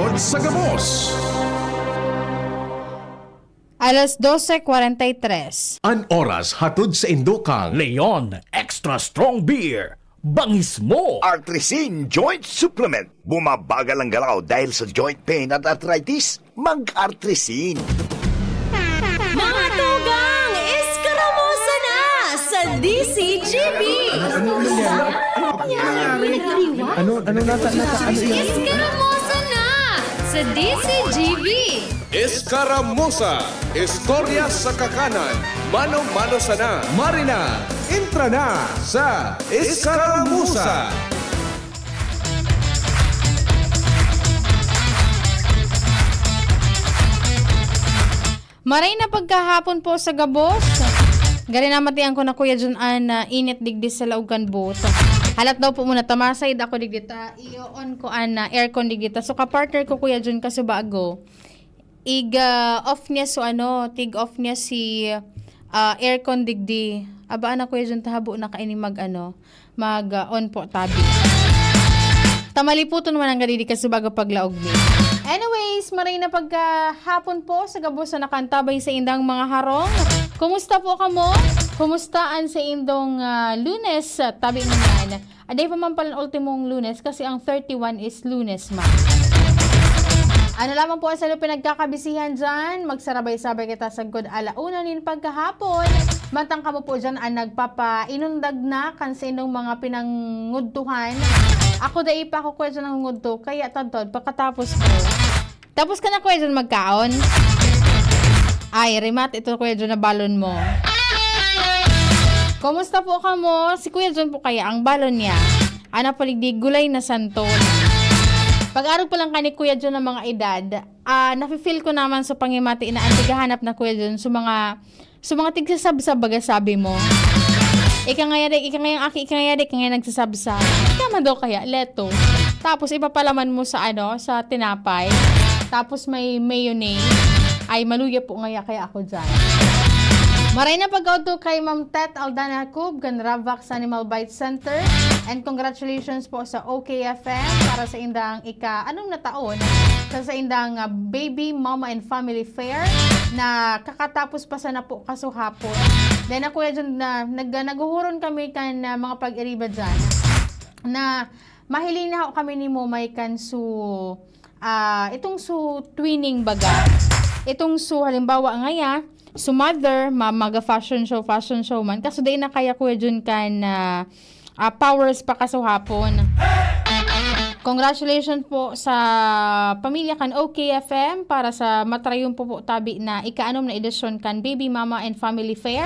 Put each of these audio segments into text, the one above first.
Sunod sa gabos. Alas 12:43. An oras hatod sa Indokang. Leon Extra Strong Beer. Bangis mo! Artrisin Joint Supplement. Bumabagal ang galaw dahil sa joint pain at arthritis. Mag-Artrisin. Mga tugang, iskaramusa na sa DCGB! Ano Iskaramusa na sa DCGB! Escaramuza, istorya sa kakanan, mano-mano sana, Marina, intra na sa Escaramuza. Maray na pagkahapon po sa gabos. Gari na matiyan ko na Kuya Jun init digdi sa laugan bot. Halat daw po muna tamasay ako digdita. I-on ko aircon digdita. So ka-partner ko Kuya Jun kaso bago. Off niya tig off niya si aircon digdi. Aba na Kuya Jun tahabo na kaini mag on po tabi. Tamaliputon man ang gadidi kaso bago paglaog ni. Anyways, maray na pagkahapon po sa gabos na nakantabay sa indang mga harong. Kumusta po kamo? Kumustaan sa indong Lunes? Tabi nga. Aday pa man pala ultimong Lunes kasi ang 31 is Lunes ma. Ano lamang po sa pinagkakabisihan dyan? Magsarabay-sabay kita sa good alauna nin pagkahapon. Mantang kamo po dyan ang nagpapainundag na kan sa indong mga pinangudtuhan. Ako dai pa ako kuya dyan ng ngudto. Kaya tantod, pagkatapos ko. Tapos ka na kuya dyan magkaon? Ay, Rimat, ito kuya dyan na balon mo. Kumusta po ka mo? Si kuya dyan po kaya ang balon niya. Ana paligdi gulay na santol. Pag-arog pa lang kani kuya dyan ng mga edad, nafe-feel ko naman sa pangimati na antigahanap na kuya dyan sa mga tigsasab-sab baga sabi mo. Ika ngayon nagsasabsa. Kaya daw kaya, leto. Tapos ipapalaman mo sa sa tinapay. Tapos may mayonnaise. Ay, maluya po kaya ako dyan. Maray na pag-auto kay Ma'am Tet Aldana Cub, Ravax Animal Bite Center. And congratulations po sa OKFM para sa indang anong na taon? Sa indang Baby, Mama and Family Fair na kakatapos pa sana po kaso hapon. Then ako dyan naguhuron kami kan mga pag-iriba dyan na mahiling na kami ni Momay kan itong twinning baga. Itong halimbawa ngaya, mother, maga fashion show man. Kaso day na kaya kuya dyan kan powers pa kaso hapon. Congratulations po sa pamilya kan OKFM para sa matrayon po tabi na ika-anom na edisyon kan Baby Mama and Family Fair.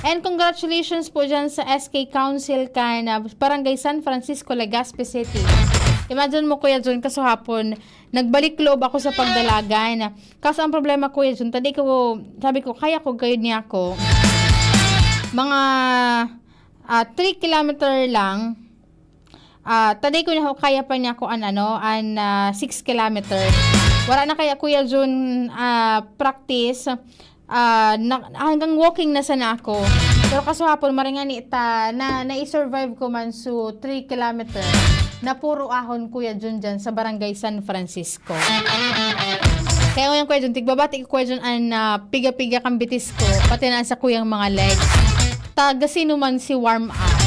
And congratulations po dyan sa SK Council kan Barangay San Francisco, Legazpi City. Imagine mo kuya dyan kaso hapon, nagbalik loob ako sa pagdalagan. Kaso ang problema kuya dyan, sabi ko, kaya ko gayud niya ako. Mga 3 kilometer lang. Taday ko na kaya pa niya ako 6 kilometer. Wala na kaya kuya Jun practice. Hanggang walking na sana ako. Pero kaso hapon maringan na-survive ko man 3 kilometer. Na puro ahon kuya Jun dyan sa Barangay San Francisco. Kaya ngayon kuya Jun, tigbabati ko kuya Jun piga-piga kang bitis ko. Pati na sa kuyang mga legs. Tagasino man si warm up.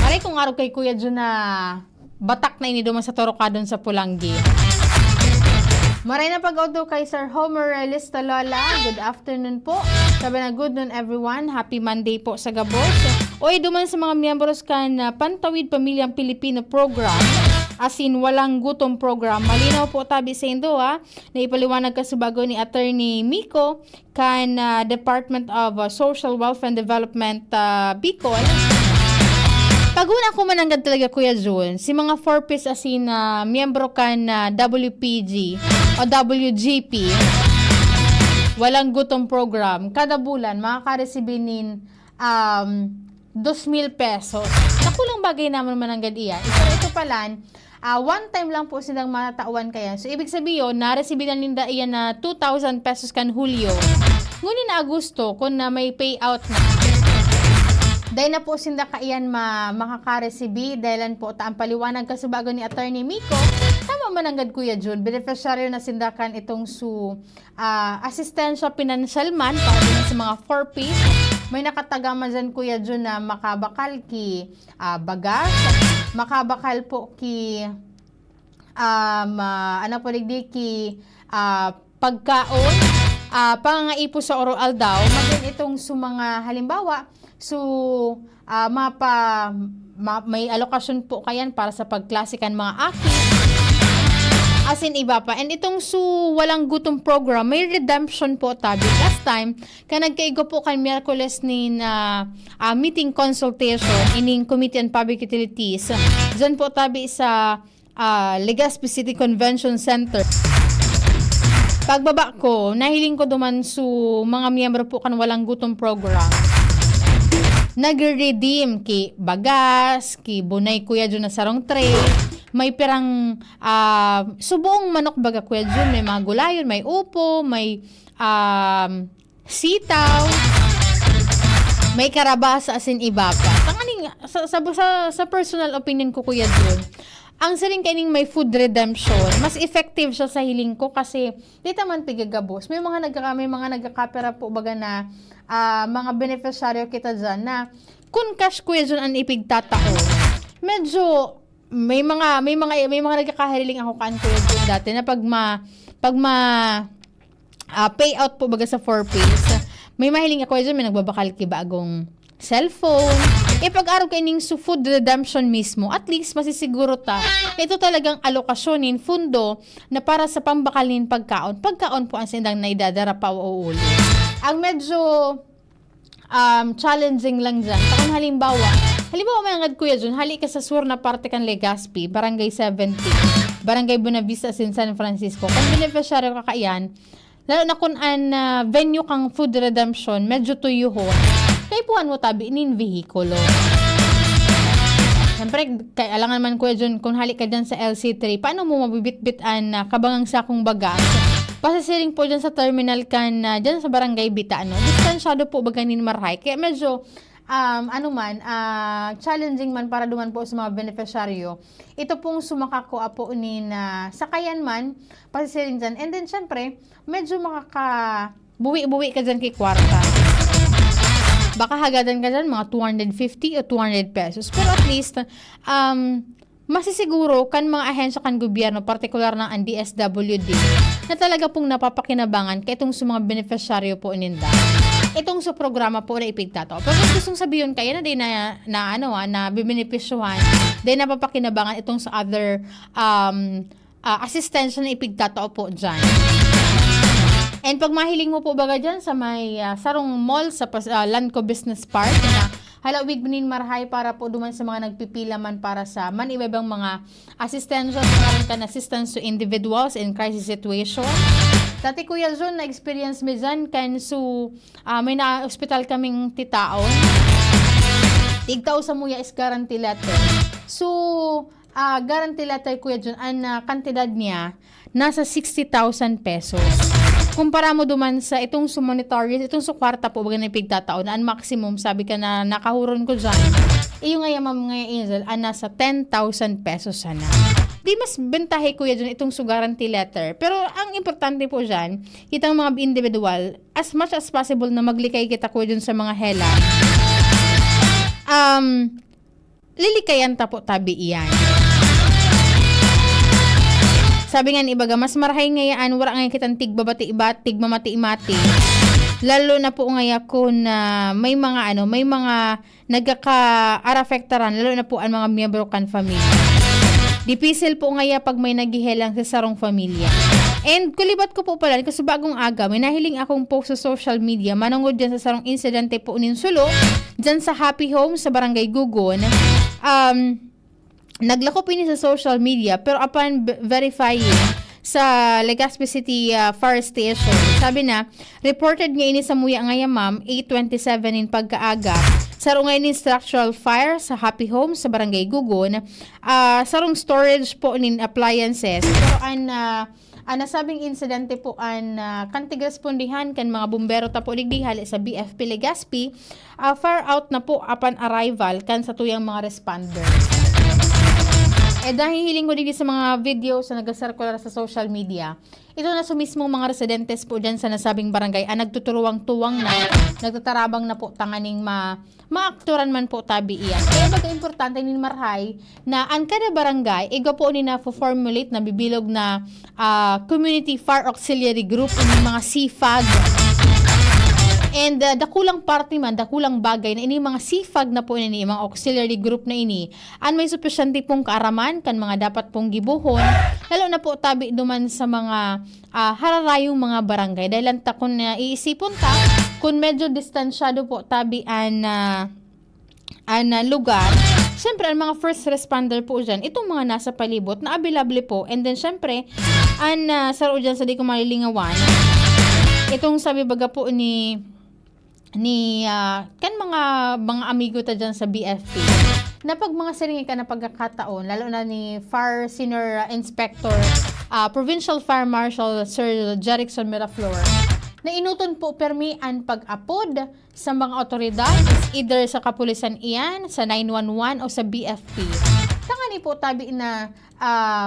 Aray kung araw kay Kuya Jun na batak na iniduman sa Torokadon sa Pulanggi. Maray na pag-auto kay Sir Homer Realista Lola. Good afternoon po. Sabi na good noon everyone. Happy Monday po sa Gabos. Oy, duman sa mga miyembros kan Pantawid Pamilyang Pilipino program. As in, walang gutom program. Malinaw po tabi sa indo na ipaliwanag kasubago ni Attorney Miko kan Department of Social Welfare and Development Bicol. Paguna ko mananggad talaga Kuya Jun, si mga 4-piece as in miyembro kan WPG o WGP, walang gutom program. Kada bulan, makakaresibinin 2,000 pesos. Nakulang bagay naman mananggad iyan. Ito pala, one time lang po silang matatawan kaya. So, ibig sabihin, naresibinan ninda iyan na 2,000 pesos kan Hulyo. Ngunit na Agosto, kung na may payout na. Dahil na po sinda kaiyan makakaresebi, dahilan po ang paliwanag kasubago ni Attorney Miko, tama mananggad Kuya Jun, beneficiaryo na sindakan itong assistential financial man para din sa mga 4Ps. May nakatagama dyan Kuya Jun na makabakal ki bagas, makabakal po ki pagkaon, pangangaipo sa oral daw, maging itong mga halimbawa, may alokasyon po kayan para sa pagklasikan mga aki, as in iba pa. And itong walang gutom program, may redemption po tabi. Last time, nagkaigo po kan Miyerkules ni meeting consultation ining Committee on Public Utilities. Diyan po tabi sa Legazpi City Convention Center. Pagbaba ko, nahiling ko duman mga miyembro po kan walang gutom program. Nag-redeem ki bagas, ki bunay Kuya Jun na sarong tray, may pirang subuong manok baga Kuya Jun, may mga gulayon, may upo, may sitaw, may karabasa asin iba pa. Sa personal opinion ko Kuya Jun, ang saling kaning may food redemption, mas effective siya sa hiling ko kasi dito man pigagabos. May mga nagkakapera po baga na mga beneficiaryo kita dyan na kung cash Kuya Jun ang ipigtatao. Medyo may mga nagkakahariling ako kaan Kuya Jun dati na pag payout po baga sa 4Ps. May mahiling ako dyan, may nagbabakal ki bagong cellphone. Pag-araw kayo ning food redemption mismo, at least masisiguro ito talagang alokasyonin, fundo na para sa pambakalin pagkaon. Pagkaon po ang sindang na idadara pa o uli. Ang medyo challenging lang dyan. Kung halimbawa may angad Kuya Jun, hali ka sa sur na parte kan Legazpi, Barangay 70, Barangay Buenavista in San Francisco. Kung beneficiaryo ka kaiyan, lalo na kung venue kang food redemption, medyo tuyuhon, kaya puhan mo tabi inin vehikulo. Siyempre, kaya alangan man Kuya Jun, kung halik ka dyan sa LC3, paano mo mabibit-bitan na kabangang sakong bagas? Pasasiring po dyan sa terminal kan, dyan sa Barangay Bita, distansyado po baganin Marhay. Kaya medyo, challenging man para duman po sa mga beneficiaryo. Ito pong sumakako po sakayan man, pasasiring dyan. And then, siyempre, medyo buwi-buwi ka dyan kay kwarta. Baka hagadan ka dyan mga 250 o 200 pesos. Pero at least, masisiguro kan mga ahensya kan gobyerno, partikular ng DSWD, na talaga pong napapakinabangan kaya itong mga beneficiaryo po ininda. Itong sa programa po na ipigtato. Pero kung gustong sabihin kayo na din na bibenepisyuhan, din napapakinabangan itong sa other assistance na ipigtato po dyan. And pag mahiling mo po baga dyan sa may sarong mall sa Lanco Business Park na halawig benin Marhay para po duman sa mga nagpipila man para sa ibang mga assistance to individuals in crisis situation. Dati Kuya Jun, na-experience me dyan may na-hospital kaming titaon. Tigtao sa muya is guarantee letter. Guarantee letter Kuya Jun, ang kantidad niya nasa 60,000 pesos. Kumpara mo duman sa itong monetary, itong kwarta po, baga na ipigtataon, na ang maximum, sabi ka na nakahuron ko dyan, yung ngayon Angel, nasa 10,000 pesos sana. Di mas bentahe Kuya dyan itong guarantee letter. Pero ang importante po dyan, kitang mga individual, as much as possible na maglikay kita Kuya dyan sa mga hela, lilikayan po tabi iyan. Sabi nga ni Ibaga, mas marahay ngayaan, wala ngayon kitang tigbabati-ibati, tigmamati-imati. Lalo na po ngaya ko na may mga nagkaka-arafektaran, lalo na po ang mga miyembro kan family. Dipisil po ngaya pag may nagihelang sa sarong pamilya. And kulibat ko po pala, kasi bagong aga, may nahiling akong post sa social media, manungod dyan sa sarong insidente po ninsulo, dyan sa Happy Home sa Barangay Gugon. Naglakop ini sa social media, pero upon verifying sa Legazpi City Fire Station, sabi na, reported nga ini sa muya ngaya ma'am, 8:27 in pagkaaga, sarong nga ini structural fire sa Happy Home sa Barangay Gugon, sarong storage po nin appliances, pero nasabing insidente po kantig respondihan kan mga bumbero tapo digdihali sa BFP Legazpi, fire out na po upon arrival kan sa tuyang mga responders. Dahil hiling ko din sa mga video sa nag-circular sa social media, ito na sumismong mga residentes po dyan sa nasabing barangay ang nagtuturuwang-tuwang na, nagtatarabang na po tanganing maakturan man po tabi iyan. Kaya magka-importante ni Marhay na ang kada barangay, iga po ni na formulate na bibilog na Community Fire Auxiliary Group ng mga CFAG. And dakulang party man, dakulang bagay na ini mga sifag na po ini, mga auxiliary group na ini, an may supisyente pong kaaraman, kan mga dapat pong gibuhon, lalo na po tabi duman sa mga hararayong mga barangay. Dahil lang ta kung iisipon ta, kung medyo distansyado po tabi an lugar, syempre ang mga first responder po dyan, itong mga nasa palibot na available po. And then syempre, saro dyan sa di ko malilingawan, itong sabi baga po ni kan mga amigo ta dyan sa BFP na pag mga siringi ka na pagkakataon, lalo na ni Fire Senior Inspector Provincial Fire Marshal Sir Jerickson Miraflor, na inuton po permian pag-apod sa mga otoridad, either sa kapulisan iyan, sa 911 o sa BFP. Tangani po tabi na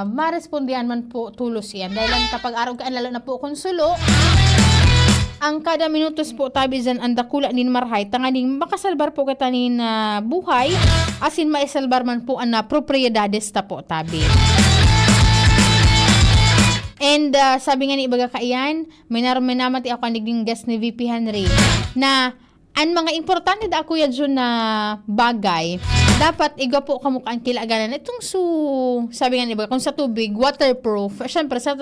marespondihan man po tulos iyan. Dahil lang kapag araw kaan, lalo na po konsulo, ang kada minutos po tabi dyan ang dakula nin Marhay, tanganing makasalbar po kita nin buhay, asin maisalbar man po ang propriedades ta po tabi. And sabi nga ni Ibaga Kaiyan, may namati ako naging guest ni VP Henry, na ang mga importante da ako yan dyan na bagay, dapat iga po kamukhaan kilaganan. Itong sabi nga ni Ibaga, kung sa tubig, waterproof, syempre sa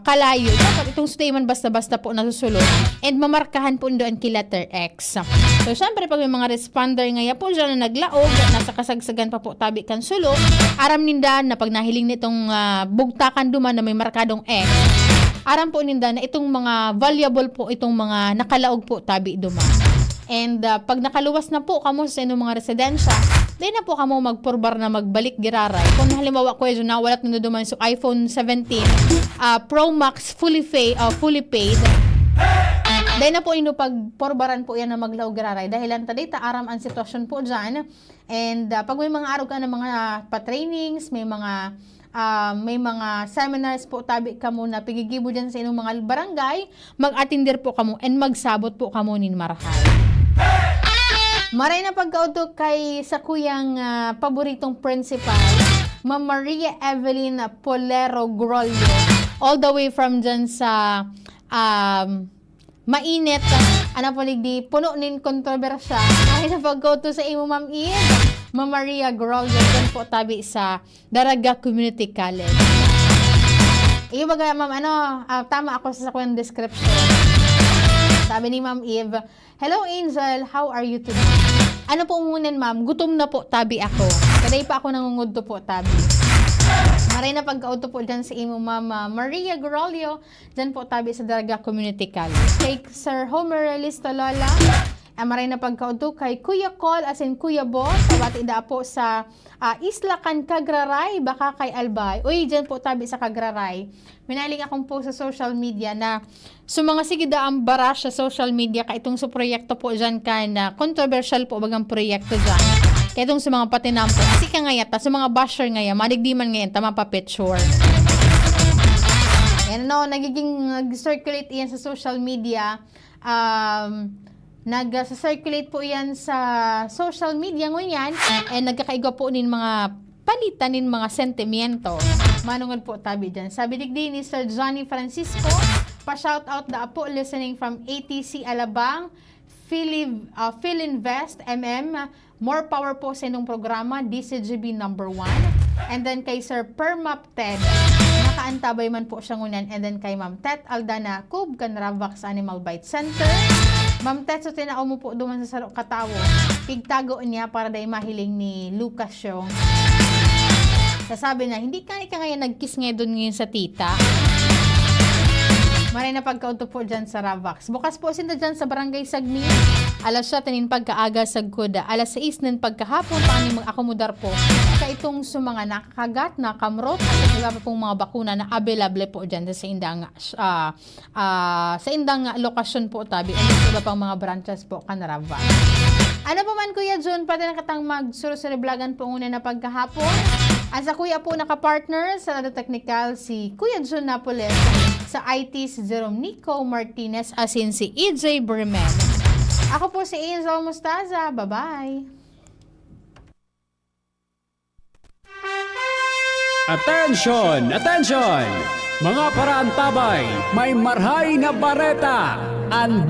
kalayo, dapat itong statement basta-basta po nasusulod and mamarkahan po doon ki letter X. So syempre pag may mga responder ngaya po dyan na naglaog, nasa kasagsagan pa po tabi kan sulo, aram nindan na pag nahiling nitong bugtakan duman na may markadong X, aram po nindan na itong mga valuable po itong mga nakalaog po tabi duman. And pag nakaluwas na po kamo sa inyong mga residensya, di na po kamo magpurbar na magbalik giraray. Kung halimbawa ko yun, nawalat na duman so iPhone 17 Pro Max fully paid, dahil na po ino pagporbaran po yan na maglaog giraray. Dahil lang tadita aram ang sitwasyon po dyan. And pag may mga araw ka na mga pa-trainings, may mga seminars po tabi kamo na pigigibo dyan sa inyong mga barangay, mag-attinder po kamo and magsabot po kamo nin Marhay. Maray na pagkauto kay sa kuyang paboritong principal, Ma'am Maria Evelyn Polero Grolio, all the way from dyan sa mainit, di puno nin kontrobersya. Maray na pagkauto sa imo Ma'am Ma'am Maria Grolio, dyan po tabi sa Daraga Community College. Iyo baga Ma'am, tama ako sa kuyang description. Sabi ni Ma'am Eve, "Hello Angel, how are you today?" Ano po umunan Ma'am? Gutom na po tabi ako. Kaday pa ako nangungudto po tabi. Maray na pagkauto po dyan sa imo Ma'am Maria Grolio, dyan po tabi sa Daraga Community College. Kay Sir Homer Listolola, maray na pagkauto kay Kuya Col as in Kuya Boss, tawati da po sa Islacan Cagraray, baka kay Albay. Uy, dyan po tabi sa Cagraray. Minaling akong po sa social media na mga sigida ang bara sa social media ka itong sa proyekto po dyan ka na controversial po bagang proyekto dyan. Kaya itong sa mga patinampo, kasi ka ngayat, sa mga basher ngayon, madigdiman ngayon, tama pa picture. Yan nagiging nag-circulate yan sa social media. Nag-circulate po yan sa social media ngayon and nagkakaiga po nin mga palitan nin mga sentimiento. Manungod po tabi dyan. Sabi digdi ni Sir Johnny Francisco, pa-shoutout da po listening from ATC Alabang, Philinvest, more power po sa inyong programa, DCGB number 1. And then kay Sir Permap Ted, nakaantabay man po siya ngunan. And then kay Ma'am Tet Aldana Kub, Canravax Animal Bite Center. Ma'am Tet, so tinao mo po duman sa Sarok Katawo. Pigtago niya para dahil mahiling ni Lucas yung sasabi na, hindi ka ngayon nag-kiss ngayon doon ngayon sa tita. Maray na pagkauto po dyan sa Ravax. Bukas po sinta dyan sa Barangay Sagni. Alas 7 nin pagkaaga sa Kuda. Alas 6 nin pagkahapon. Paano mag-akomodar po sa itong mga nakakagat, nakamrot, at iba pa pong mga bakuna na available po dyan sa indang lokasyon po tabi. And iba pang mga branches po kan Ravax. Ano pa man Kuya Jun, pati na katang magsurusuribligan po una na pagkahapon. Asa kuya po nakapartner sa Lado Technical si Kuya Jun Napoles, sa IT si Jerome Nico Martinez, asin si EJ Bremen. Ako po si Angel Mustaza. Bye-bye! Attention! Attention! Mga parantabay, may marhay na bareta! Ang